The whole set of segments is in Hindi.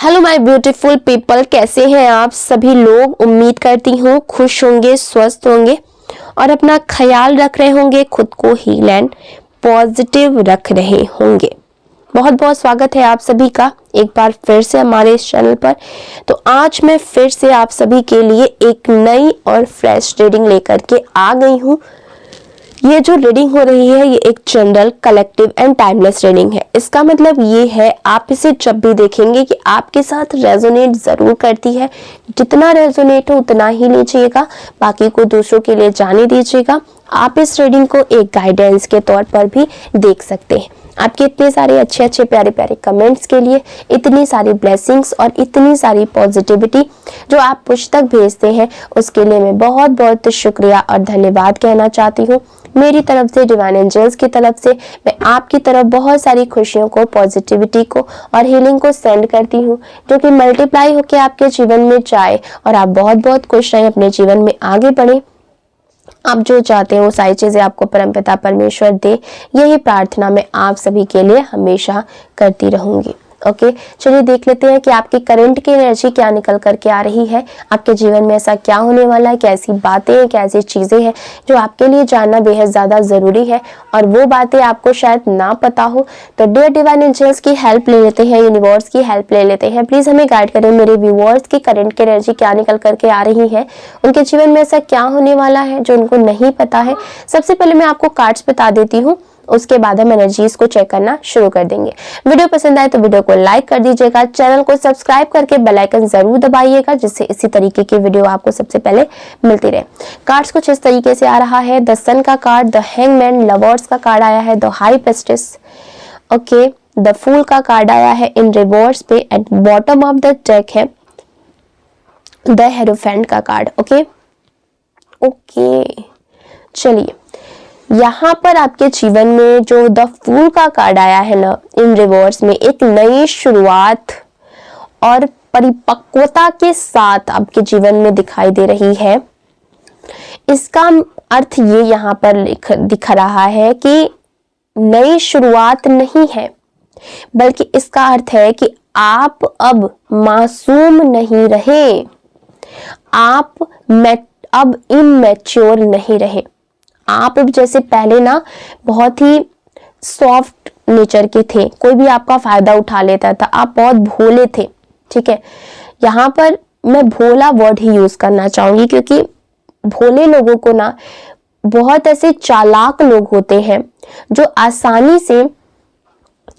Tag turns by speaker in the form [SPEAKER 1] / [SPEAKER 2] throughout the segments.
[SPEAKER 1] हेलो माय ब्यूटीफुल पीपल, कैसे हैं आप सभी लोग। उम्मीद करती हूँ खुश होंगे, स्वस्थ होंगे और अपना ख्याल रख रहे होंगे, खुद को हील एंड पॉजिटिव रख रहे होंगे। बहुत बहुत स्वागत है आप सभी का एक बार फिर से हमारे इस चैनल पर। तो आज मैं फिर से आप सभी के लिए एक नई और फ्रेश रीडिंग लेकर के आ गई हूँ। ये जो रीडिंग हो रही है ये एक general, collective and timeless reading है। इसका मतलब ये है आप इसे जब भी देखेंगे कि आपके साथ रेजोनेट जरूर करती है। जितना रेजोनेट हो उतना ही लीजिएगा, बाकी को दूसरों के लिए जाने दीजिएगा। आप इस रीडिंग को एक गाइडेंस के तौर पर भी देख सकते हैं। आपके इतने सारे अच्छे अच्छे प्यारे प्यारे कमेंट्स के लिए, इतनी सारी ब्लेसिंग्स और इतनी सारी पॉजिटिविटी जो आप मुझ तक भेजते हैं, उसके लिए मैं बहुत बहुत शुक्रिया और धन्यवाद कहना चाहती हूँ। मेरी तरफ से, डिवाइन एंजल्स की तरफ से मैं आपकी तरफ बहुत सारी खुशियों को, पॉजिटिविटी को और हीलिंग को सेंड करती हूँ, जो कि मल्टीप्लाई होकर आपके जीवन में जाए और आप बहुत बहुत खुश रहें, अपने जीवन में आगे बढ़े। आप जो चाहते हो वो सारी चीजें आपको परमपिता परमेश्वर दे, यही प्रार्थना मैं आप सभी के लिए हमेशा करती रहूंगी। ओके, चलिए देख लेते हैं कि आपकी करंट की एनर्जी क्या निकल करके आ रही है। आपके जीवन में ऐसा क्या होने वाला है, कैसी बातें हैं, कैसी चीजें हैं जो आपके लिए जानना बेहद ज्यादा जरूरी है और वो बातें आपको शायद ना पता हो। तो डियर डिवाइन एंजल्स की हेल्प ले लेते हैं, यूनिवर्स की हेल्प ले लेते हैं। प्लीज हमें गाइड करें, मेरे व्यूअर्स की करंट की एनर्जी क्या निकल करके आ रही है, उनके जीवन में ऐसा क्या होने वाला है जो उनको नहीं पता है। सबसे पहले मैं आपको कार्ड्स बता देती हूँ, उसके बाद हम एनर्जीज को चेक करना शुरू कर देंगे। वीडियो पसंद आए तो वीडियो को लाइक कर दीजिएगा, चैनल को सब्सक्राइब करके बेल आइकन जरूर दबाइएगा, जिससे इसी तरीके की वीडियो आपको सबसे पहले मिलती रहे। कार्ड्स कुछ इस तरीके से आ रहा है। द सन का कार्ड, द हैंगमैन, लवर्स का कार्ड आया है, the high priestess, okay, the fool का कार्ड आया है इन रिवर्स पे। At bottom of the deck है द हेरोफेंट का कार्ड। ओके ओके, चलिए यहाँ पर आपके जीवन में जो द फूल का कार्ड आया है ना इन रिवर्स में, एक नई शुरुआत और परिपक्वता के साथ आपके जीवन में दिखाई दे रही है। इसका अर्थ ये यहाँ पर दिख रहा है कि नई शुरुआत नहीं है, बल्कि इसका अर्थ है कि आप अब मासूम नहीं रहे, आप अब इमैच्योर नहीं रहे। आप अब जैसे पहले ना बहुत ही सॉफ्ट नेचर के थे, कोई भी आपका फायदा उठा लेता था, आप बहुत भोले थे। ठीक है, यहाँ पर मैं भोला वर्ड ही यूज करना चाहूंगी, क्योंकि भोले लोगों को ना, बहुत ऐसे चालाक लोग होते हैं जो आसानी से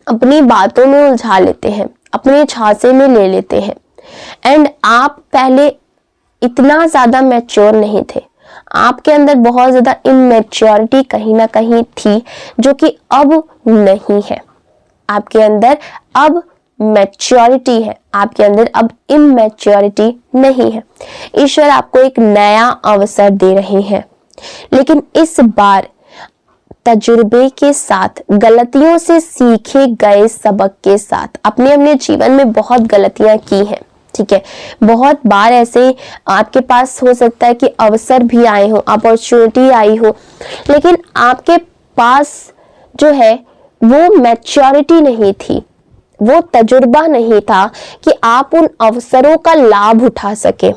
[SPEAKER 1] अपनी बातों में उलझा लेते हैं, अपने झांसे में ले लेते हैं। एंड आप पहले इतना ज्यादा मैच्योर नहीं थे, आपके अंदर बहुत ज्यादा इमैच्योरिटी कहीं ना कहीं थी, जो कि अब नहीं है। आपके अंदर अब मैच्योरिटी है, आपके अंदर अब इमैच्योरिटी नहीं है। ईश्वर आपको एक नया अवसर दे रहे हैं, लेकिन इस बार तजुर्बे के साथ, गलतियों से सीखे गए सबक के साथ। अपने अपने जीवन में बहुत गलतियां की हैं, ठीक है, बहुत बार ऐसे आपके पास हो सकता है कि अवसर भी आए हो, अपॉर्चुनिटी आई हो, लेकिन आपके पास जो है वो मैच्योरिटी नहीं थी, वो तजुर्बा नहीं था कि आप उन अवसरों का लाभ उठा सके।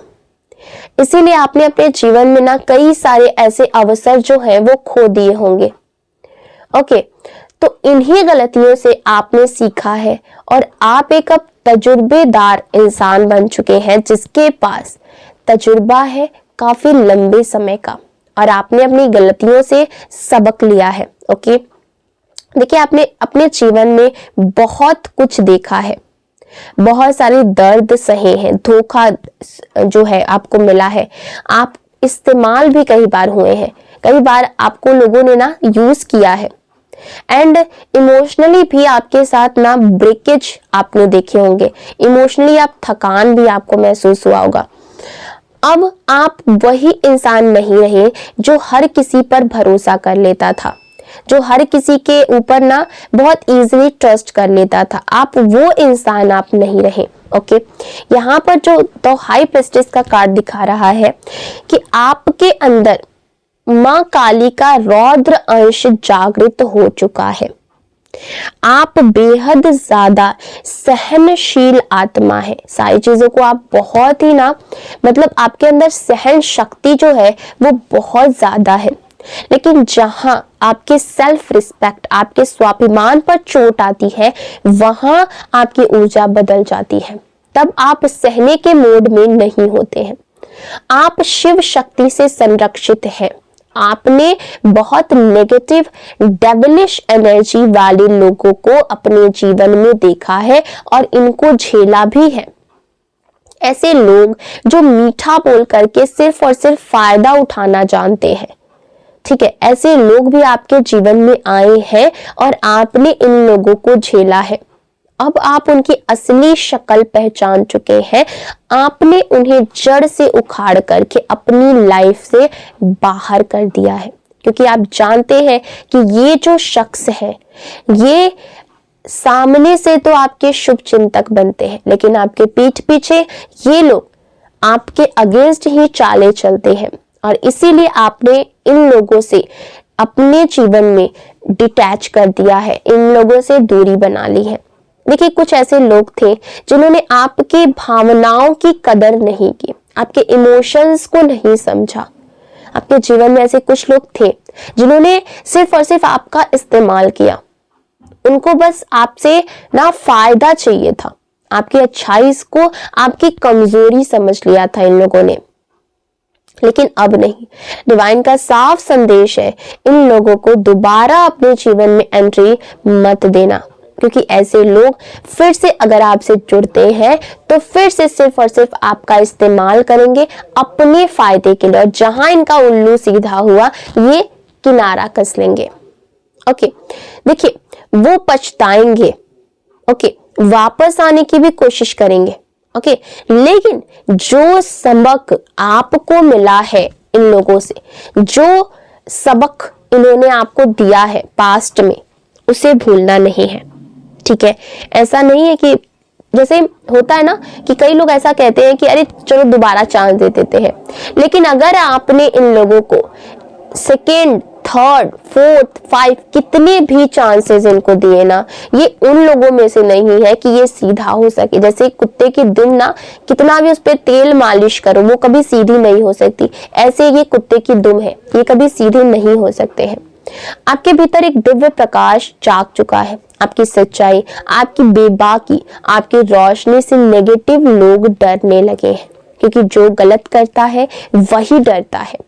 [SPEAKER 1] इसीलिए आपने अपने जीवन में ना कई सारे ऐसे अवसर जो है वो खो दिए होंगे। ओके, तो इन्हीं गलतियों से आपने सीखा है और आप एक अब तजुर्बेदार इंसान बन चुके हैं, जिसके पास तजुर्बा है काफी लंबे समय का, और आपने अपनी गलतियों से सबक लिया है। ओके, देखिए, आपने अपने जीवन में बहुत कुछ देखा है, बहुत सारे दर्द सहे हैं, धोखा जो है आपको मिला है, आप इस्तेमाल भी कई बार हुए हैं, कई बार आपको लोगों ने ना यूज किया है। एंड इमोशनली भी आपके साथ ना ब्रेकेज आपने देखे होंगे, इमोशनली आप थकान भी आपको महसूस हुआ होगा। अब आप वही इंसान नहीं रहे जो हर किसी पर भरोसा कर लेता था, जो हर किसी के ऊपर ना बहुत इजीली ट्रस्ट कर लेता था। आप वो इंसान आप नहीं रहे। ओके, यहाँ पर जो द हाई प्रीस्टेस का कार्ड दिखा रहा है कि आपके अंदर मां काली का रौद्र अंश जागृत हो चुका है। आप बेहद ज्यादा सहनशील आत्मा है। सारी चीजों को आप बहुत ही मतलब आपके अंदर सहन शक्ति जो है वो बहुत ज्यादा है। लेकिन जहां आपके सेल्फ रिस्पेक्ट, आपके स्वाभिमान पर चोट आती है, वहां आपकी ऊर्जा बदल जाती है। तब आप सहने के मोड में नहीं होते हैं। आप शिव शक्ति से संरक्षित हैं। आपने बहुत नेगेटिव डेविलिश एनर्जी वाले लोगों को अपने जीवन में देखा है और इनको झेला भी है। ऐसे लोग जो मीठा बोल करके सिर्फ और सिर्फ फायदा उठाना जानते हैं, ठीक है, ऐसे लोग भी आपके जीवन में आए हैं और आपने इन लोगों को झेला है। अब आप उनकी असली शक्ल पहचान चुके हैं। आपने उन्हें जड़ से उखाड़ करके अपनी लाइफ से बाहर कर दिया है, क्योंकि आप जानते हैं कि ये जो शख्स है, ये सामने से तो आपके शुभ चिंतक बनते हैं, लेकिन आपके पीठ पीछे ये लोग आपके अगेंस्ट ही चाले चलते हैं। और इसीलिए आपने इन लोगों से अपने जीवन में डिटैच कर दिया है, इन लोगों से दूरी बना ली है। देखिए, कुछ ऐसे लोग थे जिन्होंने आपकी भावनाओं की कदर नहीं की, आपके इमोशंस को नहीं समझा। आपके जीवन में ऐसे कुछ लोग थे जिन्होंने सिर्फ और सिर्फ आपका इस्तेमाल किया। उनको बस आपसे फायदा चाहिए था, आपकी अच्छाई को आपकी कमजोरी समझ लिया था इन लोगों ने। लेकिन अब नहीं। डिवाइन का साफ संदेश है, इन लोगों को दोबारा अपने जीवन में एंट्री मत देना, क्योंकि ऐसे लोग फिर से अगर आपसे जुड़ते हैं तो फिर से सिर्फ और सिर्फ आपका इस्तेमाल करेंगे अपने फायदे के लिए, और जहां इनका उल्लू सीधा हुआ ये किनारा कस लेंगे। ओके, देखिए, वो पछताएंगे, ओके, वापस आने की भी कोशिश करेंगे, ओके, लेकिन जो सबक आपको मिला है इन लोगों से, जो सबक इन्होंने आपको दिया है पास्ट में, उसे भूलना नहीं है, ठीक है। ऐसा नहीं है कि जैसे होता है ना कि कई लोग ऐसा कहते हैं कि अरे चलो दोबारा चांस दे देते हैं, लेकिन अगर आपने इन लोगों को सेकेंड, थर्ड, फोर्थ, 5 कितने भी चांसेस इनको दिए ना, ये उन लोगों में से नहीं है कि ये सीधा हो सके। जैसे कुत्ते की दुम कितना भी उस पर तेल मालिश करो वो कभी सीधी नहीं हो सकती, ऐसे ये कुत्ते की दुम है, ये कभी सीधे नहीं हो सकते हैं। आपके भीतर एक दिव्य प्रकाश जाग चुका है। आपकी सच्चाई, आपकी बेबाकी, आपकी रोशनी से नेगेटिव लोग डरने लगे हैं, क्योंकि जो गलत करता है वही डरता है।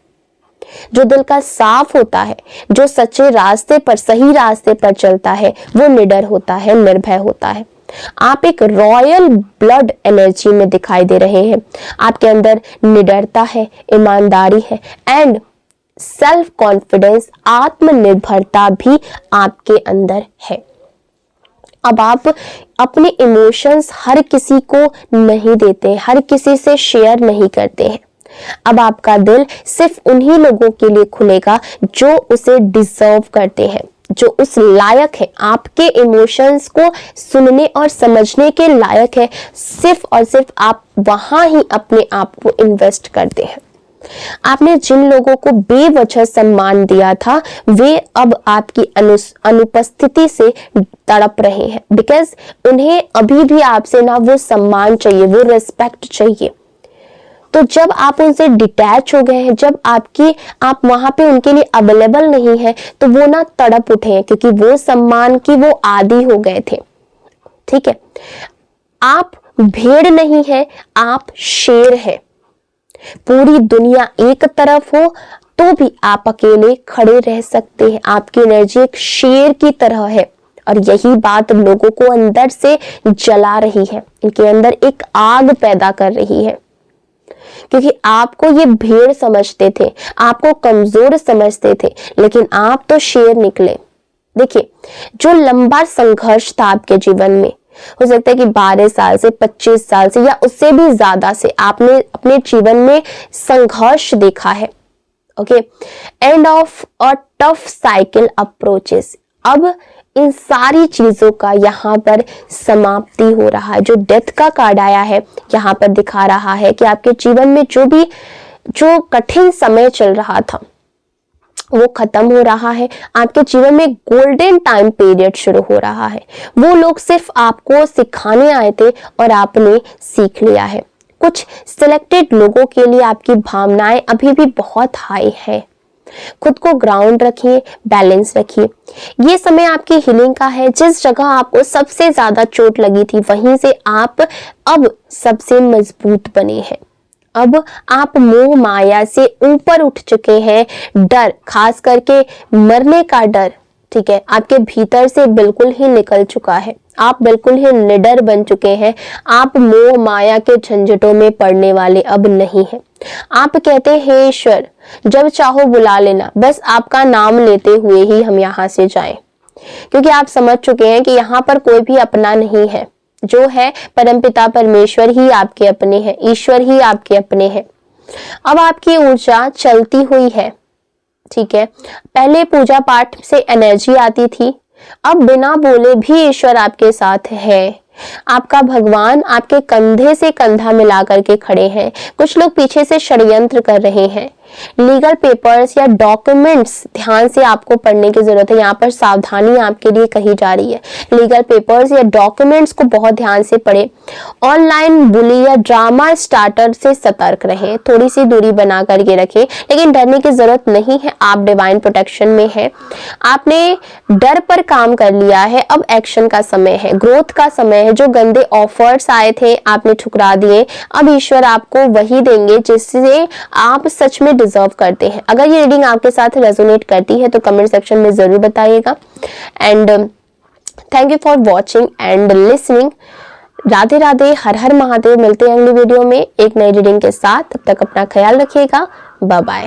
[SPEAKER 1] जो दिल का साफ होता है, जो सच्चे रास्ते पर, सही रास्ते पर चलता है, वो निडर होता है, निर्भय होता है। आप एक रॉयल ब्लड एनर्जी में दिखाई दे रहे हैं। आपके अंदर निडरता है, ईमानदारी है एंड सेल्फ कॉन्फिडेंस, आत्मनिर्भरता भी आपके अंदर है। अब आप अपने इमोशंस हर किसी को नहीं देते, हर किसी से शेयर नहीं करते हैं। अब आपका दिल सिर्फ उन्हीं लोगों के लिए खुलेगा जो उसे डिजर्व करते हैं, जो उस लायक है, आपके इमोशंस को सुनने और समझने के लायक है। सिर्फ और सिर्फ आप वहां ही अपने आप को इन्वेस्ट करते हैं। आपने जिन लोगों को बेवजह सम्मान दिया था, वे अब आपकी अनुपस्थिति से तड़प रहे हैं, बिकॉज उन्हें अभी भी आपसे वो सम्मान चाहिए, वो रिस्पेक्ट चाहिए। तो जब आप उनसे डिटैच हो गए हैं, जब आप वहां पे उनके लिए अवेलेबल नहीं है, तो वो तड़प उठे हैं, क्योंकि वो सम्मान की वो आदी हो गए थे, ठीक है। आप भेड़ नहीं है, आप शेर है। पूरी दुनिया एक तरफ हो तो भी आप अकेले खड़े रह सकते हैं। आपकी एनर्जी एक शेर की तरह है, और यही बात लोगों को अंदर से जला रही है, इनके अंदर एक आग पैदा कर रही है, क्योंकि आपको ये भेड़ समझते थे, आपको कमजोर समझते थे, लेकिन आप तो शेर निकले। देखिए, जो लंबा संघर्ष था आपके जीवन में, हो सकता है कि 12 साल से, 25 साल से या उससे भी ज्यादा से आपने अपने जीवन में संघर्ष देखा है, okay. End of a tough cycle approaches. अब इन सारी चीजों का यहाँ पर समाप्ति हो रहा है। जो डेथ का कार्ड आया है यहाँ पर दिखा रहा है कि आपके जीवन में जो कठिन समय चल रहा था, वो खत्म हो रहा है। आपके जीवन में गोल्डन टाइम पीरियड शुरू हो रहा है। वो लोग सिर्फ आपको सिखाने आए थे और आपने सीख लिया है। कुछ सिलेक्टेड लोगों के लिए आपकी भावनाएं अभी भी बहुत हाई है। खुद को ग्राउंड रखिए, बैलेंस रखिए। ये समय आपकी हीलिंग का है। जिस जगह आपको सबसे ज्यादा चोट लगी थी वहीं से आप अब सबसे मजबूत बने हैं। अब आप मोह माया से ऊपर उठ चुके हैं। डर, खास करके मरने का डर, ठीक है, आपके भीतर से बिल्कुल ही निकल चुका है। आप बिल्कुल ही निडर बन चुके हैं। आप मोह माया के झंझटों में पड़ने वाले अब नहीं हैं। आप कहते हैं ईश्वर जब चाहो बुला लेना, बस आपका नाम लेते हुए ही हम यहाँ से जाएं, क्योंकि आप समझ चुके हैं कि यहाँ पर कोई भी अपना नहीं है। जो है परमपिता परमेश्वर ही आपके अपने हैं, ईश्वर ही आपके अपने हैं। अब आपकी ऊर्जा चलती हुई है, ठीक है। पहले पूजा पाठ से एनर्जी आती थी, अब बिना बोले भी ईश्वर आपके साथ है। आपका भगवान आपके कंधे से कंधा मिला करके खड़े हैं। कुछ लोग पीछे से षड्यंत्र कर रहे हैं। लीगल पेपर्स या डॉक्यूमेंट्स ध्यान से आपको पढ़ने की जरूरत है। यहाँ पर सावधानी आपके लिए कही जा रही है। लीगल पेपर्स या डॉक्यूमेंट्स को बहुत ध्यान से पढ़ें। ऑनलाइन बुली या ड्रामा स्टार्टर से सतर्क रहें, थोड़ी सी दूरी बना करके रखें, लेकिन डरने की जरूरत नहीं है। आप डिवाइन प्रोटेक्शन में है। आपने डर पर काम कर लिया है, अब एक्शन का समय है, ग्रोथ का समय है। जो गंदे ऑफर्स आए थे आपने ठुकरा दिए, अब ईश्वर आपको वही देंगे जिससे आप सच में डिजर्व करते हैं। अगर ये रीडिंग आपके साथ रेजोनेट करती है तो कमेंट सेक्शन में जरूर बताइएगा। And thank you for watching and listening. Radhe Radhe, Har Har Mahadev. मिलते हैं अगली वीडियो में एक नई रीडिंग के साथ। तब तक अपना ख्याल रखिएगा। Bye bye.